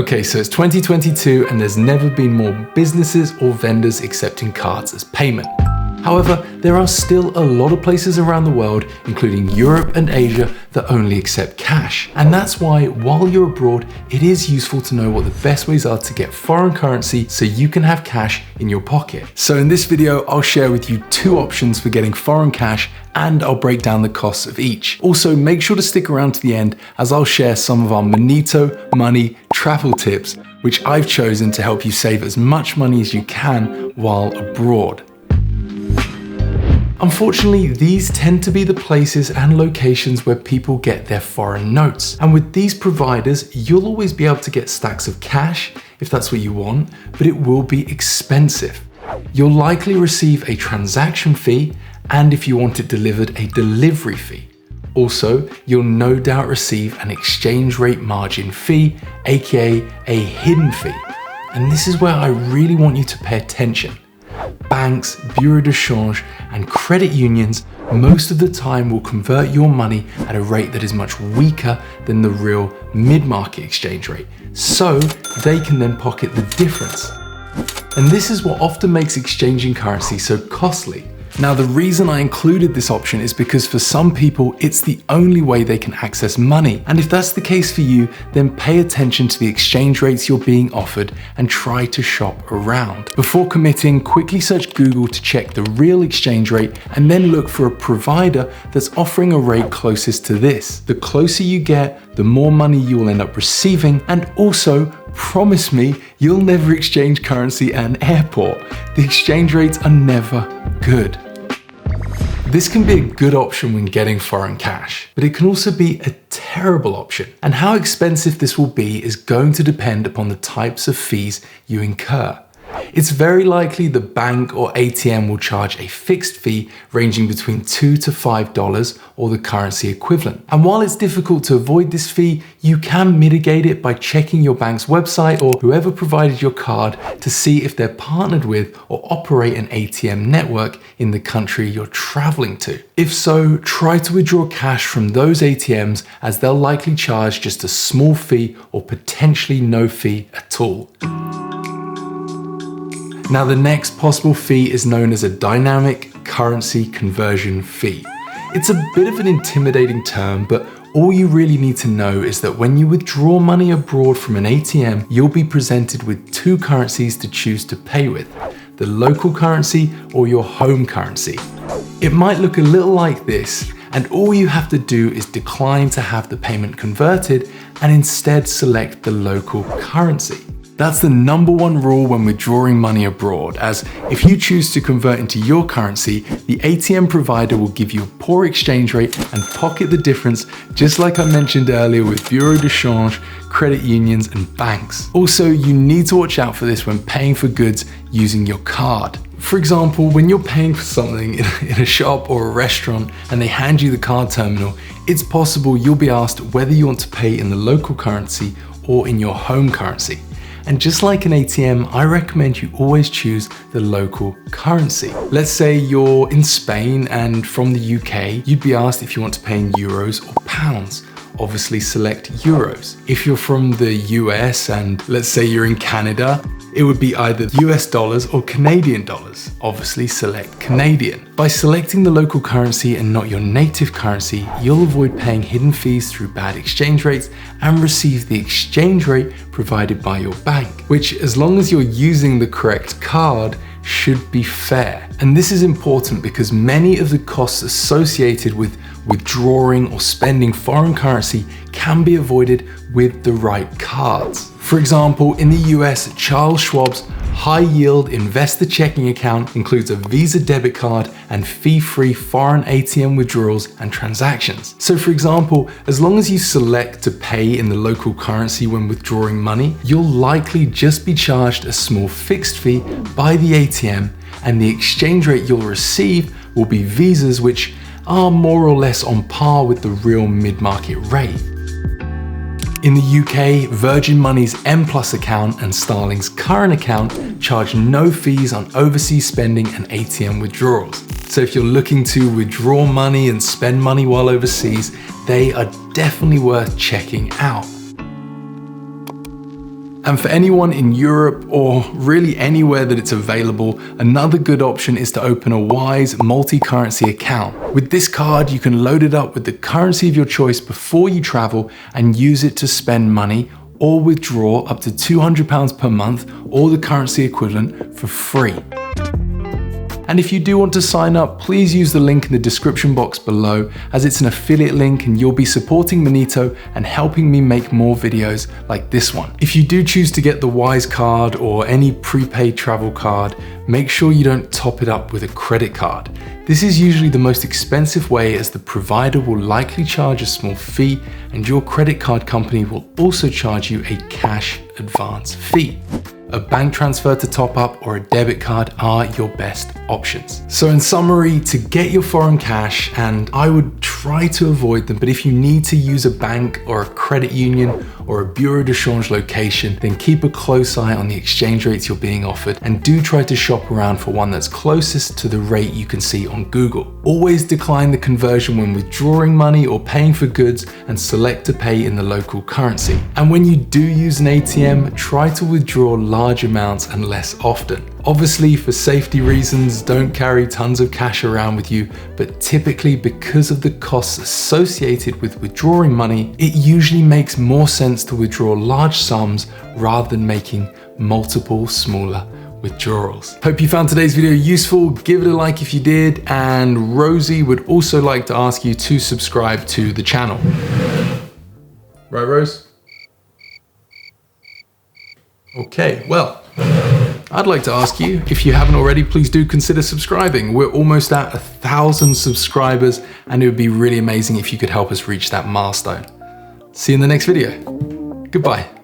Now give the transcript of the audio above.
Okay, so it's 2022 and there's never been more businesses or vendors accepting cards as payment. However, there are still a lot of places around the world, including Europe and Asia, that only accept cash. And that's why, while you're abroad, it is useful to know what the best ways are to get foreign currency so you can have cash in your pocket. So in this video, I'll share with you 2 options for getting foreign cash, and I'll break down the costs of each. Also, make sure to stick around to the end as I'll share some of our Monito money travel tips, which I've chosen to help you save as much money as you can while abroad. Unfortunately, these tend to be the places and locations where people get their foreign notes. And with these providers, you'll always be able to get stacks of cash if that's what you want, but it will be expensive. You'll likely receive a transaction fee, and if you want it delivered, a delivery fee. Also, you'll no doubt receive an exchange rate margin fee, aka a hidden fee. And this is where I really want you to pay attention. Banks, bureau de change, and credit unions most of the time will convert your money at a rate that is much weaker than the real mid-market exchange rate, so they can then pocket the difference. And this is what often makes exchanging currency so costly. Now, the reason I included this option is because for some people, it's the only way they can access money. And if that's the case for you, then pay attention to the exchange rates you're being offered and try to shop around. Before committing, quickly search Google to check the real exchange rate and then look for a provider that's offering a rate closest to this. The closer you get, the more money you will end up receiving, and also promise me you'll never exchange currency at an airport. The exchange rates are never good. This can be a good option when getting foreign cash, but it can also be a terrible option. And how expensive this will be is going to depend upon the types of fees you incur. It's very likely the bank or ATM will charge a fixed fee ranging between $2 to $5 or the currency equivalent. And while it's difficult to avoid this fee, you can mitigate it by checking your bank's website or whoever provided your card to see if they're partnered with or operate an ATM network in the country you're traveling to. If so, try to withdraw cash from those ATMs, as they'll likely charge just a small fee or potentially no fee at all. Now, the next possible fee is known as a dynamic currency conversion fee. It's a bit of an intimidating term, but all you really need to know is that when you withdraw money abroad from an ATM, you'll be presented with 2 currencies to choose to pay with: the local currency or your home currency. It might look a little like this, and all you have to do is decline to have the payment converted and instead select the local currency. That's the #1 rule when withdrawing money abroad, as if you choose to convert into your currency, the ATM provider will give you a poor exchange rate and pocket the difference, just like I mentioned earlier with bureau de change, credit unions, and banks. Also, you need to watch out for this when paying for goods using your card. For example, when you're paying for something in a shop or a restaurant and they hand you the card terminal, it's possible you'll be asked whether you want to pay in the local currency or in your home currency. And just like an ATM, I recommend you always choose the local currency. Let's say you're in Spain and from the UK, you'd be asked if you want to pay in euros or pounds. Obviously select euros. If you're from the US and let's say you're in Canada, it would be either US dollars or Canadian dollars. Obviously select Canadian. By selecting the local currency and not your native currency, you'll avoid paying hidden fees through bad exchange rates and receive the exchange rate provided by your bank, which, as long as you're using the correct card, should be fair. And this is important because many of the costs associated with withdrawing or spending foreign currency can be avoided with the right cards. For example, in the US, Charles Schwab's high-yield investor checking account includes a Visa debit card and fee-free foreign ATM withdrawals and transactions. So for example, as long as you select to pay in the local currency when withdrawing money, you'll likely just be charged a small fixed fee by the ATM, and the exchange rate you'll receive will be Visas, which are more or less on par with the real mid-market rate. In the UK, Virgin Money's M+ account and Starling's current account charge no fees on overseas spending and ATM withdrawals. So if you're looking to withdraw money and spend money while overseas, they are definitely worth checking out. And for anyone in Europe or really anywhere that it's available, another good option is to open a Wise multi-currency account. With this card, you can load it up with the currency of your choice before you travel and use it to spend money or withdraw up to £200 per month or the currency equivalent for free. And if you do want to sign up, please use the link in the description box below, as it's an affiliate link and you'll be supporting Monito and helping me make more videos like this one. If you do choose to get the Wise card or any prepaid travel card, make sure you don't top it up with a credit card. This is usually the most expensive way, as the provider will likely charge a small fee and your credit card company will also charge you a cash advance fee. A bank transfer to top up or a debit card are your best options. So in summary, to get your foreign cash, and I would try to avoid them, but if you need to use a bank or a credit union or a bureau de change location, then keep a close eye on the exchange rates you're being offered and do try to shop around for one that's closest to the rate you can see on Google. Always decline the conversion when withdrawing money or paying for goods and select to pay in the local currency. And when you do use an ATM, try to withdraw large amounts and less often. Obviously, for safety reasons, don't carry tons of cash around with you, but typically because of the costs associated with withdrawing money, it usually makes more sense to withdraw large sums rather than making multiple smaller withdrawals. Hope you found today's video useful. Give it a like if you did, and Rosie would also like to ask you to subscribe to the channel. Right, Rose? Okay, well, I'd like to ask you, if you haven't already, please do consider subscribing. We're almost at 1,000 subscribers, and it would be really amazing if you could help us reach that milestone. See you in the next video. Goodbye.